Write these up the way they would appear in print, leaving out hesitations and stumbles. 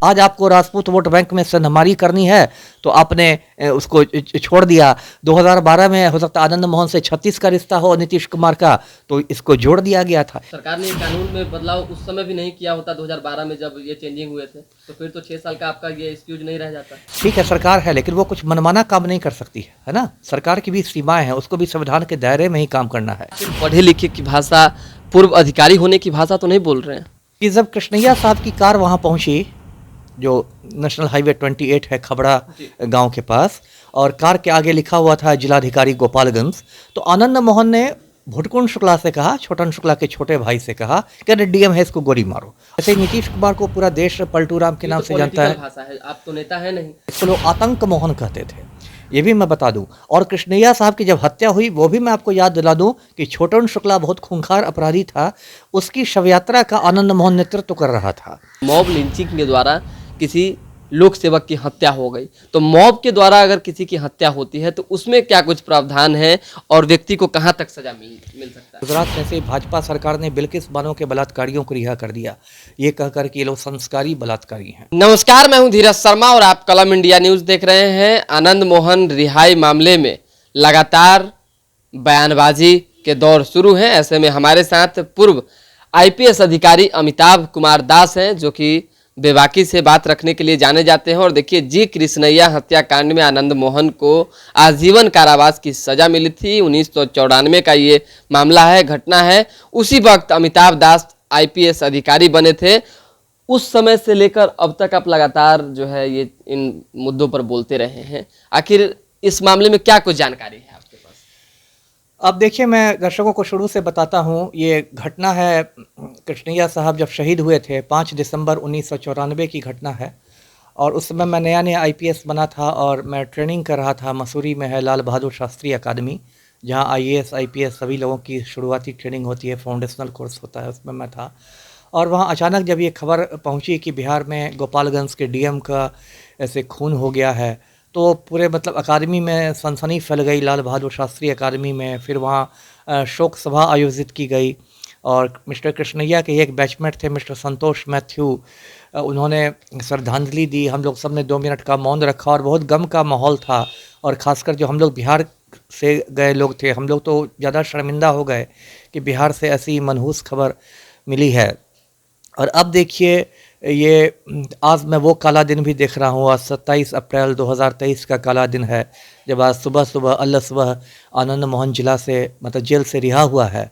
आज आपको Rajput vote bank में सनहमारी करनी है तो आपने उसको छोड़ दिया। 2012 में हो सकता आनंद मोहन से 36 का रिश्ता हो नीतीश कुमार का, तो इसको जोड़ दिया गया था। सरकार ने कानून में बदलाव उस समय भी नहीं किया होता 2012 में जब ये चेंजिंग हुए थे, तो फिर तो 6 साल का आपका ये एक्सक्यूज नहीं रह जाता। ठीक है, सरकार है, लेकिन वो कुछ मनमाना काम नहीं कर सकती है ना। सरकार की भी सीमाएं हैं, उसको भी संविधान के दायरे में ही काम करना है। पढ़े लिखे की भाषा, पूर्व अधिकारी होने की भाषा तो नहीं बोल रहे हैं कि जब कृष्णैया साहब की कार वहाँ पहुँची, जो नेशनल हाईवे 28 है खबड़ा गांव के पास, और कार के आगे लिखा हुआ था जिलाधिकारी गोपालगंज, तो आनंद मोहन ने भुटकुंड शुक्ला से कहा, छोटन शुक्ला के छोटे भाई से कहा कि अरे डीएम है, इसको गोली मारो। ऐसे नीतीश कुमार को पूरा देश पलटू राम के नाम से जानता है। भाषा है, आप तो नेता है नहीं। इसको लोग आतंक मोहन कहते थे, ये भी मैं बता दूं। और कृष्णैया साहब की जब हत्या हुई वो भी मैं आपको याद दिला दूं कि छोटन शुक्ला बहुत खूंखार अपराधी था, उसकी शव यात्रा का आनंद मोहन नेतृत्व कर रहा था। मॉब लिंचिंग के द्वारा किसी लोक सेवक की हत्या हो गई, तो मॉब के द्वारा अगर किसी की हत्या होती है तो उसमें क्या कुछ प्रावधान है और व्यक्ति को कहां तक सजा मिल सकता है? गुजरात में से भाजपा सरकार ने बिल्किस बानो के बलात्कारियों को रिहा कर दिया, ये कहकर कि ये लोग संस्कारी बलात्कारी हैं। नमस्कार, मैं हूं धीरज शर्मा और आप कलम इंडिया न्यूज देख रहे हैं। आनंद मोहन रिहाई मामले में लगातार बयानबाजी के दौर शुरू हैं। ऐसे में हमारे साथ पूर्व आईपीएस अधिकारी अमिताभ कुमार दास हैं, जो कि बेबाकी से बात रखने के लिए जाने जाते हैं। और देखिए, जी कृष्णैया हत्याकांड में आनंद मोहन को आजीवन कारावास की सजा मिली थी। 1994 का ये मामला है, घटना है। उसी वक्त अमिताभ दास आईपीएस अधिकारी बने थे। उस समय से लेकर अब तक आप लगातार जो है ये इन मुद्दों पर बोलते रहे हैं। आखिर इस मामले में क्या कुछ जानकारी है आपके पास? अब देखिए, मैं दर्शकों को शुरू से बताता हूँ। ये घटना है, कृष्णैया साहब जब शहीद हुए थे 5 दिसंबर 1994 की घटना है। और उस समय मैं नया आईपीएस बना था और मैं ट्रेनिंग कर रहा था। मसूरी में है लाल बहादुर शास्त्री अकादमी, जहाँ आईएएस आईपीएस सभी लोगों की शुरुआती ट्रेनिंग होती है, फाउंडेशनल कोर्स होता है, उसमें मैं था। और वहाँ अचानक जब ये खबर पहुँची कि बिहार में गोपालगंज के डीएम का ऐसे खून हो गया है, तो पूरे मतलब अकादमी में सनसनी फैल गई, लाल बहादुर शास्त्री अकादमी में। फिर वहाँ शोक सभा आयोजित की गई और मिस्टर कृष्णैया के एक बैचमेट थे मिस्टर संतोष मैथ्यू, उन्होंने श्रद्धांजलि दी। हम लोग सब ने 2 मिनट का मौन रखा और बहुत गम का माहौल था। और ख़ासकर जो हम लोग बिहार से गए लोग थे, हम लोग तो ज़्यादा शर्मिंदा हो गए कि बिहार से ऐसी मनहूस खबर मिली है। और अब देखिए, ये आज मैं वो काला दिन भी देख रहा हूँ। आज 27 अप्रैल 2023 का काला दिन है, जब आज सुबह अल्लाह सुबह आनंद मोहन जिला से मतलब जेल से रिहा हुआ है।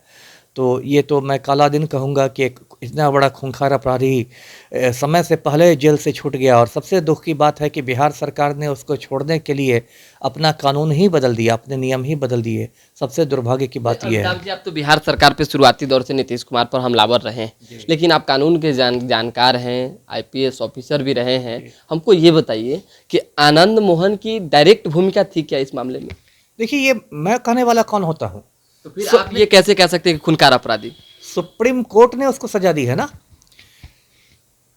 तो ये तो मैं काला दिन कहूँगा कि एक इतना बड़ा खूंखार अपराधी समय से पहले जेल से छूट गया। और सबसे दुख की बात है कि बिहार सरकार ने उसको छोड़ने के लिए अपना कानून ही बदल दिया, अपने नियम ही बदल दिए। सबसे दुर्भाग्य की बात यह है। जी, आप तो बिहार सरकार पे शुरुआती दौर से नीतीश कुमार पर हमलावर रहे हैं, लेकिन आप कानून के जानकार हैं, आईपीएस ऑफिसर भी रहे हैं। हमको ये बताइए कि आनंद मोहन की डायरेक्ट भूमिका थी क्या इस मामले में? देखिए, ये मैं कहने वाला कौन होता हूँ? तो फिर आप ये कैसे कह सकते हैं कि खूनखार अपराधी? सुप्रीम कोर्ट ने उसको सजा दी है ना।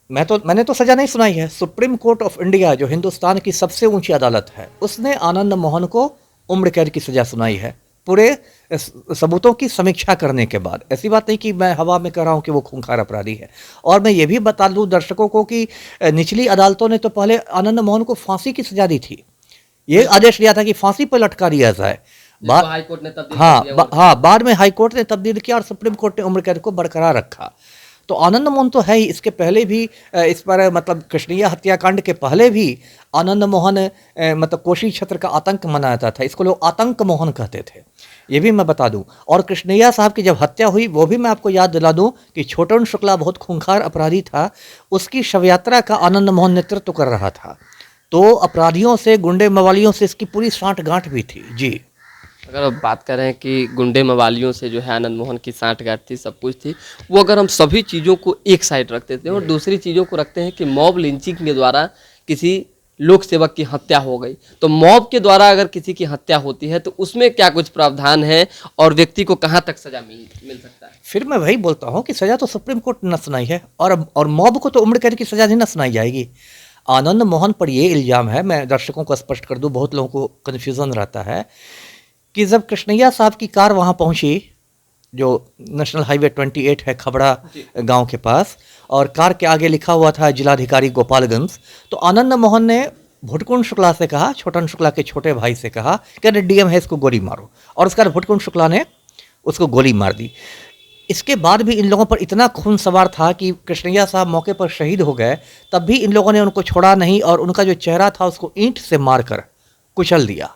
मैंने तो सजा नहीं सुनाई है। सुप्रीम कोर्ट ऑफ इंडिया, जो हिंदुस्तान की सबसे ऊंची अदालत है, उसने आनंद मोहन को उम्र कैद की सजा सुनाई है, पूरे सबूतों की समीक्षा करने के बाद। ऐसी बात नहीं कि मैं हवा में कह रहा हूँ कि वो खूंखार अपराधी है। और मैं ये भी बता दूँ दर्शकों को कि निचली अदालतों ने तो पहले आनंद मोहन को फांसी की सजा दी थी। ये आदेश दिया था कि फांसी पर लटका दिया जाए। हाईकोर्ट ने तब्दील हाँ, बाद में हाईकोर्ट ने तब्दील किया और सुप्रीम कोर्ट ने उम्र कैद को बरकरार रखा। तो आनंद मोहन तो है ही। इसके पहले भी इस पर मतलब कृष्णैया हत्याकांड के पहले भी आनंद मोहन मतलब कोशी क्षेत्र का आतंक मनाता था। इसको लोग आतंक मोहन कहते थे, ये भी मैं बता दूं। और कृष्णैया साहब की जब हत्या हुई वो भी मैं आपको याद दिला दूं कि छोटन शुक्ला बहुत खूंखार अपराधी था, उसकी शव यात्रा का आनंद मोहन नेतृत्व कर रहा था। तो अपराधियों से, गुंडे मवालियों से इसकी पूरी साँठ-गांठ भी थी। जी, अगर आप बात करें कि गुंडे मवालियों से जो है आनंद मोहन की साँठ-गाँठ थी, सब कुछ थी, वो अगर हम सभी चीज़ों को एक साइड रख देते हैं और दूसरी चीज़ों को रखते हैं कि मॉब लिंचिंग के द्वारा किसी लोक सेवक की हत्या हो गई, तो मॉब के द्वारा अगर किसी की हत्या होती है तो उसमें क्या कुछ प्रावधान है और व्यक्ति को कहाँ तक सजा मिल सकता है? फिर मैं वही बोलता हूँ कि सजा तो सुप्रीम कोर्ट ने न सुनाई है और मॉब को तो उम्र कैद की सजा नहीं न सुनाई जाएगी। आनंद मोहन पर ये इल्ज़ाम है, मैं दर्शकों को स्पष्ट कर दूँ, बहुत लोगों को कन्फ्यूज़न रहता है कि जब कृष्णैया साहब की कार वहाँ पहुँची, जो नेशनल हाईवे 28 है खबड़ा गांव के पास, और कार के आगे लिखा हुआ था जिलाधिकारी गोपालगंज। तो आनंद मोहन ने भुटकुंड शुक्ला से कहा, छोटन शुक्ला के छोटे भाई से कहा कि अरे डीएम है, इसको गोली मारो, और उसके बाद भुटकुंड शुक्ला ने उसको गोली मार दी। इसके बाद भी इन लोगों पर इतना खून सवार था कि कृष्णैया साहब मौके पर शहीद हो गए, तब भी इन लोगों ने उनको छोड़ा नहीं और उनका जो चेहरा था उसको ईंट से मारकर कुचल दिया।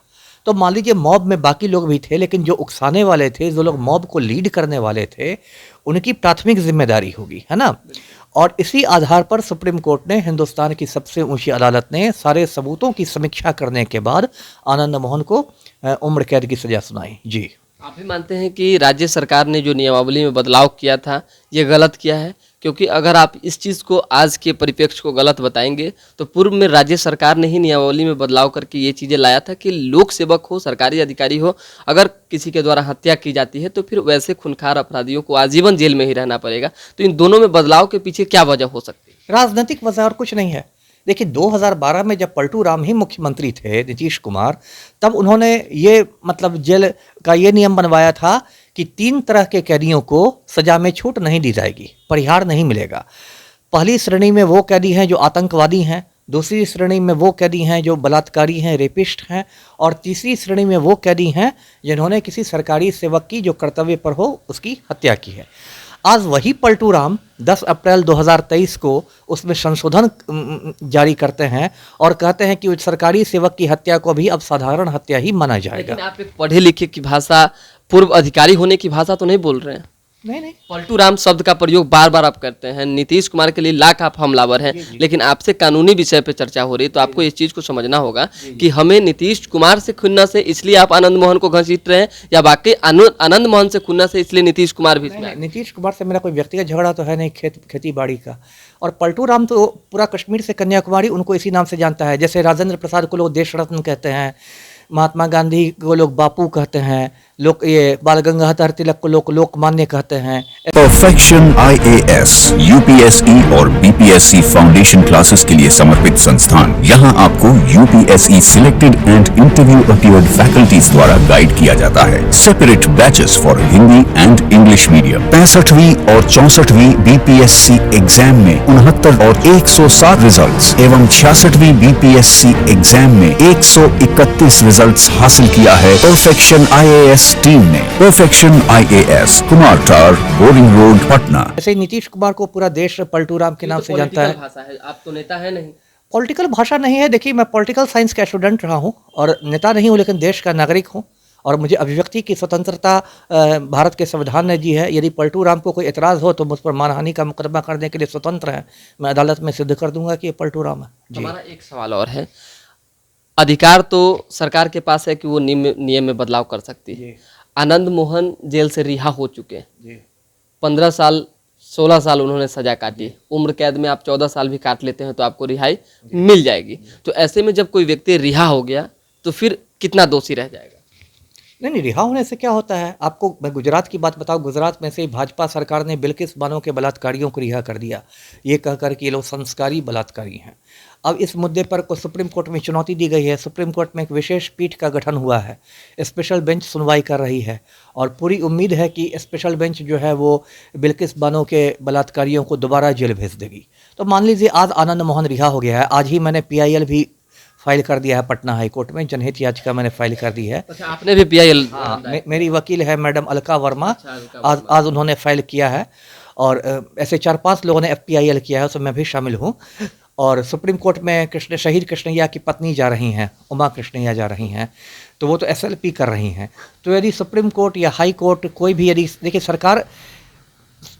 तो मान लीजिए मॉब में बाकी लोग भी थे, लेकिन जो उकसाने वाले थे, जो लोग मॉब को लीड करने वाले थे, उनकी प्राथमिक जिम्मेदारी होगी, है ना। और इसी आधार पर सुप्रीम कोर्ट ने, हिंदुस्तान की सबसे ऊंची अदालत ने, सारे सबूतों की समीक्षा करने के बाद आनंद मोहन को उम्र कैद की सजा सुनाई। जी, आप भी मानते हैं कि राज्य सरकार ने जो नियमावली में बदलाव किया था ये गलत किया है? क्योंकि अगर आप इस चीज़ को आज के परिप्रेक्ष्य को गलत बताएंगे तो पूर्व में राज्य सरकार ने ही नियमावली में बदलाव करके ये चीज़ें लाया था कि लोक सेवक हो, सरकारी अधिकारी हो, अगर किसी के द्वारा हत्या की जाती है तो फिर वैसे खूंखार अपराधियों को आजीवन जेल में ही रहना पड़ेगा। तो इन दोनों में बदलाव के पीछे क्या वजह हो सकती है? राजनीतिक वजह और कुछ नहीं है। देखिए 2012 में जब पलटू राम ही मुख्यमंत्री थे, नीतीश कुमार, तब उन्होंने ये मतलब जेल का ये नियम बनवाया था कि 3 तरह के कैदियों को सजा में छूट नहीं दी जाएगी, परिहार नहीं मिलेगा। पहली श्रेणी में वो कैदी हैं जो आतंकवादी हैं, दूसरी श्रेणी में वो कैदी हैं जो बलात्कारी हैं, रेपिस्ट हैं, और तीसरी श्रेणी में वो कैदी हैं जिन्होंने किसी सरकारी सेवक की जो कर्तव्य पर हो उसकी हत्या की है। आज वही पलटू राम 10 अप्रैल 2023 को उसमें संशोधन जारी करते हैं और कहते हैं कि उस सरकारी सेवक की हत्या को भी अब साधारण हत्या ही माना जाएगा। लेकिन आप एक पढ़े लिखे की भाषा, पूर्व अधिकारी होने की भाषा तो नहीं बोल रहे हैं। नहीं, पलटू राम शब्द का प्रयोग बार बार आप करते हैं। नीतीश कुमार के लिए लाख आप हमलावर हैं, लेकिन आपसे कानूनी विषय पे चर्चा हो रही है तो आपको इस चीज़ को समझना होगा कि हमें नीतीश कुमार से खुन्नस है इसलिए आप आनंद मोहन को घसीट रहे हैं, या बाकी आनंद मोहन से खुन्नस है इसलिए नीतीश कुमार भी इसमें? नीतीश कुमार से मेरा कोई व्यक्तिगत झगड़ा तो है नहीं, खेती बाड़ी का। और पलटू राम तो पूरा कश्मीर से कन्याकुमारी उनको इसी नाम से जानता है। जैसे राजेंद्र प्रसाद को लोग देश रत्न कहते हैं, महात्मा गांधी को लोग बापू कहते हैं, लोग ये बाल गंगाधर तिलक को लोग लोकमान्य कहते हैं। परफेक्शन IAS, UPSE और BPSC फाउंडेशन क्लासेस के लिए समर्पित संस्थान। यहाँ आपको UPSE selected and interview appeared faculties द्वारा गाइड किया जाता है। Separate batches for Hindi and English medium. 65वीं और 64वीं BPSC एग्जाम में 69 और 107 रिजल्ट्स एवं 66वीं BPSC एग्जाम में 131 रिजल्ट्स हासिल किया है परफेक्शन IAS टीम ने। परफेक्शन IAS, कुमार टार, बोरिंग रोड, पटना। ऐसे नीतीश कुमार को पूरा देश पलटू राम के नाम से जानता है। भाषा है, आप तो नेता है नहीं। पॉलिटिकल भाषा नहीं है। देखिए मैं पॉलिटिकल साइंस का स्टूडेंट रहा हूँ और नेता नहीं हूँ, लेकिन देश का नागरिक हूँ और मुझे अभिव्यक्ति की स्वतंत्रता भारत के संविधान ने दी है। यदि पलटू राम को कोई एतराज़ हो तो मुझ पर मानहानि का मुकदमा करने के लिए स्वतंत्र है। मैं अदालत में सिद्ध कर दूंगा कि ये पलटू राम है। हमारा एक सवाल और है, अधिकार तो सरकार के पास है कि वो नियम में बदलाव कर सकती है। आनंद मोहन जेल से रिहा हो चुके हैं, 15 साल 16 साल उन्होंने सजा काटी। उम्र कैद में आप 14 साल भी काट लेते हैं तो आपको रिहाई मिल जाएगी। तो ऐसे में जब कोई व्यक्ति रिहा हो गया तो फिर कितना दोषी रह जाएगा? नहीं, रिहा होने से क्या होता है। आपको मैं गुजरात की बात बताऊं, गुजरात में से भाजपा सरकार ने बिल्किस बानो के बलात्कारियों को रिहा कर दिया, ये कहकर कि ये लोग संस्कारी बलात्कारी हैं। अब इस मुद्दे पर को सुप्रीम कोर्ट में चुनौती दी गई है। सुप्रीम कोर्ट में एक विशेष पीठ का गठन हुआ है, स्पेशल बेंच सुनवाई कर रही है और पूरी उम्मीद है कि स्पेशल बेंच जो है वो बिल्किस बानो के बलात्कारियों को दोबारा जेल भेज देगी। तो मान लीजिए आज आनंद मोहन रिहा हो गया है। आज ही मैंने PIL भी फाइल कर दिया है पटना हाई कोर्ट में, जनहित याचिका मैंने फाइल कर दी है। अच्छा, आपने भी PIL? हाँ, मेरी वकील है मैडम अलका वर्मा। आज उन्होंने फाइल किया है और ऐसे 4-5 लोगों ने FPIL किया है, उसमें मैं भी शामिल हूँ। और सुप्रीम कोर्ट में शहीद कृष्णैया की पत्नी जा रही हैं, उमा कृष्णैया जा रही हैं, तो वो तो SLP कर रही हैं। तो यदि सुप्रीम कोर्ट या हाई कोर्ट कोई भी, यदि देखिए सरकार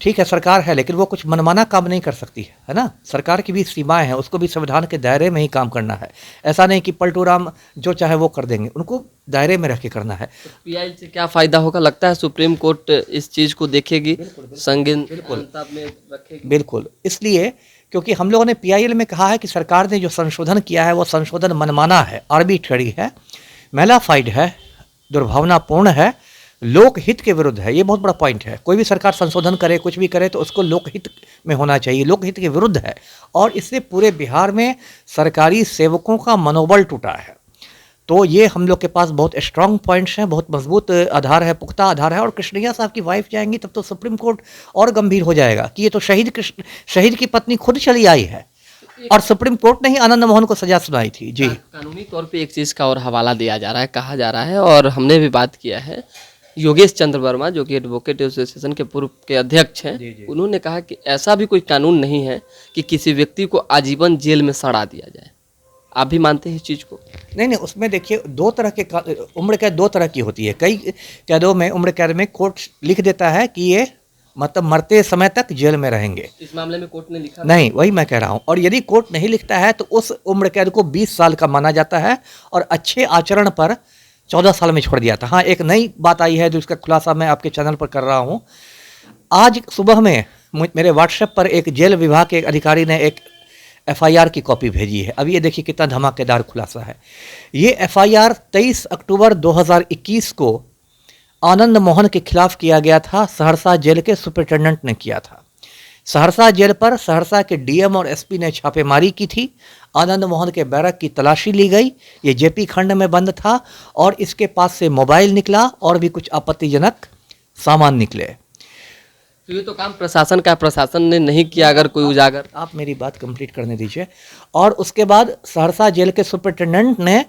ठीक है, सरकार है, लेकिन वो कुछ मनमाना काम नहीं कर सकती है ना। सरकार की भी सीमाएं हैं, उसको भी संविधान के दायरे में ही काम करना है। ऐसा नहीं कि पलटू राम जो चाहे वो कर देंगे, उनको दायरे में रख के करना है। तो PIL से क्या फ़ायदा होगा? लगता है सुप्रीम कोर्ट इस चीज़ को देखेगी, संगीन में रखेगी। बिल्कुल, इसलिए क्योंकि हम लोगों ने PIL में कहा है कि सरकार ने जो संशोधन किया है वो संशोधन मनमाना है, आर्बिट्ररी है, मेलाफाइड है, दुर्भावनापूर्ण है, लोकहित के विरुद्ध है। ये बहुत बड़ा पॉइंट है। कोई भी सरकार संशोधन करे, कुछ भी करे तो उसको लोकहित में होना चाहिए, लोकहित के विरुद्ध है। और इससे पूरे बिहार में सरकारी सेवकों का मनोबल टूटा है। तो ये हम लोग के पास बहुत स्ट्रांग पॉइंट्स हैं, बहुत मजबूत आधार है, पुख्ता आधार है। और कृष्णैया साहब की वाइफ जाएंगी तब तो सुप्रीम कोर्ट और गंभीर हो जाएगा कि ये तो शहीद की पत्नी खुद चली आई है और सुप्रीम कोर्ट ने ही आनंद मोहन को सजा सुनाई थी। जी, कानूनी तौर पे एक चीज़ का और हवाला दिया जा रहा है, कहा जा रहा है, और हमने भी बात किया है, योगेश चंद्र वर्मा जो कि एडवोकेट एसोसिएशन के पूर्व के अध्यक्ष हैं, उन्होंने कहा कि ऐसा भी कोई कानून नहीं है कि किसी व्यक्ति को आजीवन जेल में सड़ा दिया जाए। आप भी मानते हैं इस चीज़ को? नहीं, उसमें देखिए दो तरह के उम्र कैद दो तरह की होती है। कई कैदों में उम्र कैद में कोर्ट लिख देता है कि ये मतलब मरते समय तक जेल में रहेंगे। इस मामले में कोर्ट ने लिखा नहीं, वही मैं कह रहा हूँ। और यदि कोर्ट नहीं लिखता है तो उस उम्र कैद को 20 साल का माना जाता है और अच्छे आचरण पर 14 साल में छोड़ दिया था। हाँ, एक नई बात आई है जो इसका खुलासा मैं आपके चैनल पर कर रहा हूँ। आज सुबह में मेरे व्हाट्सएप पर एक जेल विभाग के अधिकारी ने एक FIR की कॉपी भेजी है। अब ये देखिए कितना धमाकेदार खुलासा है। ये FIR 23 अक्टूबर 2021 को आनंद मोहन के खिलाफ किया गया था। सहरसा जेल के सुपरिटेंडेंट ने किया था। सहरसा जेल पर सहरसा के DM और SP ने छापेमारी की थी। आनंद मोहन के बैरक की तलाशी ली गई। ये JP खंड में बंद था और इसके पास से मोबाइल निकला और भी कुछ आपत्तिजनक सामान निकले। तो ये तो काम प्रशासन का, प्रशासन ने नहीं किया। अगर कोई उजागर, आप मेरी बात कंप्लीट करने दीजिए। और उसके बाद सहरसा जेल के सुपरिटेंडेंट ने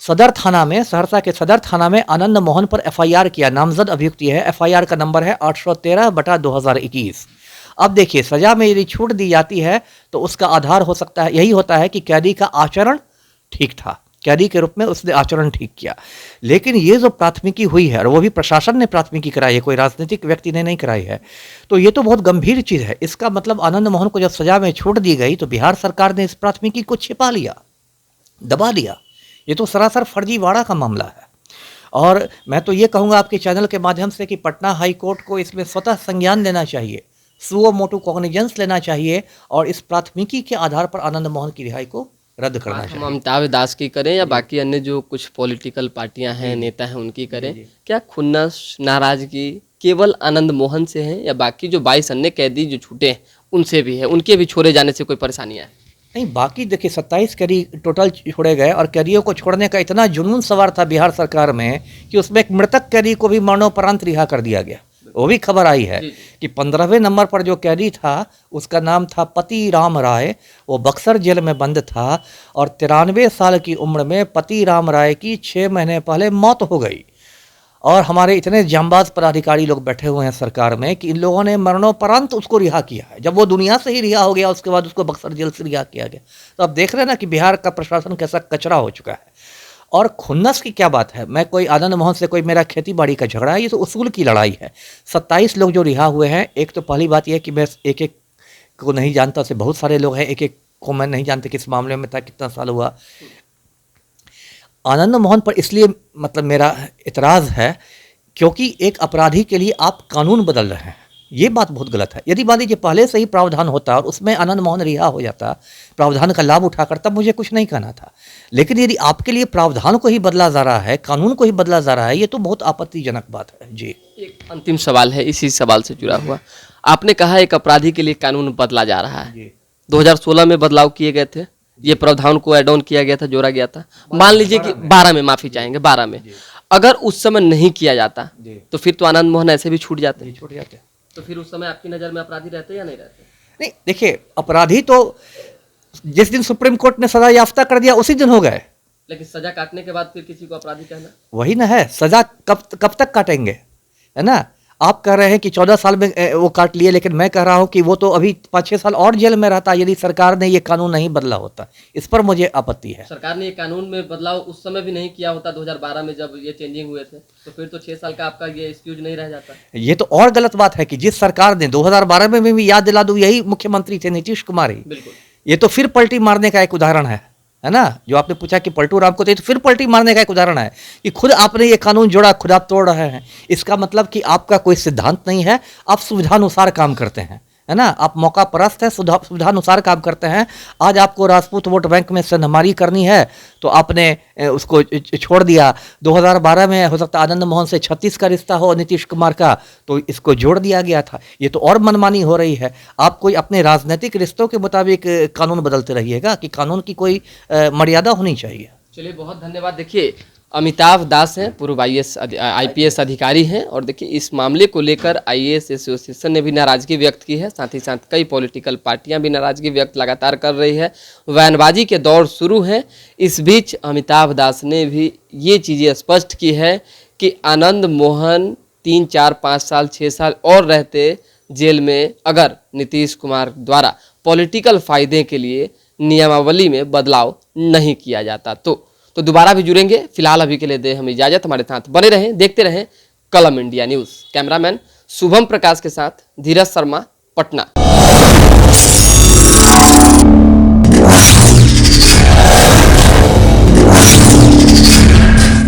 सहरसा के सदर थाना में आनंद मोहन पर FIR किया। नामजद अभियुक्त है। FIR का नंबर है 813/2021। अब देखिए, सजा में यदि छूट दी जाती है तो उसका आधार हो सकता है, यही होता है कि कैदी का आचरण ठीक था, कैदी के रूप में उसने आचरण ठीक किया। लेकिन ये जो प्राथमिकी हुई है, और वो भी प्रशासन ने प्राथमिकी कराई है, कोई राजनीतिक व्यक्ति ने नहीं कराई है, तो ये तो बहुत गंभीर चीज़ है। इसका मतलब आनंद मोहन को जब सजा में छूट दी गई तो बिहार सरकार ने इस प्राथमिकी को छिपा लिया, दबा दिया। ये तो सरासर फर्जीवाड़ा का मामला है। और मैं तो ये कहूँगा आपके चैनल के माध्यम से कि पटना हाई कोर्ट को इसमें स्वतः संज्ञान लेना चाहिए, सुओ मोटो कॉग्निजेंस लेना चाहिए और इस प्राथमिकी के आधार पर आनंद मोहन की रिहाई को रद्द करना चाहिए। हम अमिताभ दास की करें या बाकी अन्य जो कुछ पॉलिटिकल पार्टियां हैं, नेता हैं, उनकी करें, क्या खुन्नस नाराजगी केवल आनंद मोहन से है या बाकी जो 22 अन्य कैदी जो छूटे हैं उनसे भी है? उनके भी छोड़े जाने से कोई परेशानियां है? नहीं, बाकी देखिए 27 कैदी टोटल छोड़े गए और कैदियों को छोड़ने का इतना जुनून सवार था बिहार सरकार में कि उसमें एक मृतक कैदी को भी मरणोपरांत रिहा कर दिया गया। वो भी खबर आई है कि 15वें नंबर पर जो कैदी था उसका नाम था पति राम राय। वो बक्सर जेल में बंद था और 93 साल की उम्र में पति राम राय की 6 महीने पहले मौत हो गई। और हमारे इतने जांबाज पदाधिकारी लोग बैठे हुए हैं सरकार में कि इन लोगों ने मरणोपरांत उसको रिहा किया है। जब वो दुनिया से ही रिहा हो गया उसके बाद उसको बक्सर जेल से रिहा किया गया। तो अब देख रहे हैं ना कि बिहार का प्रशासन कैसा कचरा हो चुका है। और खुन्नस की क्या बात है? मैं कोई आनंद मोहन से कोई मेरा खेती बाड़ी का झगड़ा है, ये तो उसूल की लड़ाई है। 27 लोग जो रिहा हुए हैं, एक तो पहली बात यह है कि मैं एक एक को नहीं जानता, से बहुत सारे लोग हैं, एक एक को मैं नहीं जानते किस मामले में था, कितना साल हुआ। आनंद मोहन पर इसलिए मतलब मेरा इतराज़ है क्योंकि एक अपराधी के लिए आप कानून बदल रहे हैं। ये बात बहुत गलत है। यदि मान लीजिए पहले से ही प्रावधान होता और उसमें आनंद मोहन रिहा हो जाता, प्रावधान का लाभ उठाकर, तब मुझे कुछ नहीं कहना था। लेकिन यदि आपके लिए प्रावधान को ही बदला जा रहा है, कानून को ही बदला जा रहा है, ये तो बहुत आपत्तिजनक बात है। जी, एक अंतिम सवाल है इसी सवाल से जुड़ा हुआ। आपने कहा एक अपराधी के लिए कानून बदला जा रहा है। 2016 में बदलाव किए गए थे, ये प्रावधान को एड ऑन किया गया था, जोड़ा गया था। मान लीजिए कि 12 में, माफी चाहेंगे 12 में, अगर उस समय नहीं किया जाता तो फिर तो आनंद मोहन ऐसे भी छूट जाते। तो फिर उस समय आपकी नज़र में अपराधी रहते या नहीं रहते? नहीं, देखिए अपराधी तो जिस दिन सुप्रीम कोर्ट ने सजा याफ्ता कर दिया उसी दिन हो गए। लेकिन सजा काटने के बाद फिर किसी को अपराधी कहना, वही ना है। सजा कब तक काटेंगे, है ना? आप कह रहे हैं कि 14 साल में वो काट लिए, लेकिन मैं कह रहा हूं कि वो तो अभी 5-6 साल और जेल में रहता यदि सरकार ने ये कानून नहीं बदला होता। इस पर मुझे आपत्ति है। सरकार ने ये कानून में बदलाव उस समय भी नहीं किया होता 2012 में जब ये चेंजिंग हुए थे, तो फिर तो 6 साल का आपका ये एक्सक्यूज नहीं रह जाता। ये तो और गलत बात है कि जिस सरकार ने 2012 में भी याद दिला दूं, यही मुख्यमंत्री थे, नीतीश कुमार ही। बिल्कुल, ये तो फिर पलटी मारने का एक उदाहरण है ना? जो आपने पूछा कि पलटू राम को, तो फिर पलटी मारने का एक उदाहरण है कि खुद आपने ये कानून जोड़ा, खुद आप तोड़ रहे हैं। इसका मतलब कि आपका कोई सिद्धांत नहीं है, आप सुविधानुसार काम करते हैं, है ना? आप मौका परस्त है, सुविधानुसार काम करते हैं। आज आपको राजपूत वोट बैंक में सेंधमारी करनी है तो आपने उसको छोड़ दिया। 2012 में हो सकता आनंद मोहन से 36 का रिश्ता हो नीतीश कुमार का, तो इसको जोड़ दिया गया था। ये तो और मनमानी हो रही है। आप कोई अपने राजनीतिक रिश्तों के मुताबिक कानून बदलते रहिएगा कि कानून की कोई मर्यादा होनी चाहिए। चलिए बहुत धन्यवाद। देखिए अमिताभ दास हैं, पूर्व IPS अधिकारी हैं, और देखिए इस मामले को लेकर IAS एसोसिएशन ने भी नाराजगी व्यक्त की है, साथ ही साथ कई पॉलिटिकल पार्टियां भी नाराजगी व्यक्त लगातार कर रही है। बयानबाजी के दौर शुरू हैं। इस बीच अमिताभ दास ने भी ये चीज़ें स्पष्ट की है कि आनंद मोहन 3, 4, 5 साल 6 साल और रहते जेल में अगर नीतीश कुमार द्वारा पॉलिटिकल फायदे के लिए नियमावली में बदलाव नहीं किया जाता तो दोबारा भी जुड़ेंगे। फिलहाल अभी के लिए दे हम इजाजत। हमारे साथ बने रहें, देखते रहें कलम इंडिया न्यूज़। कैमरामैन शुभम प्रकाश के साथ धीरज शर्मा, पटना।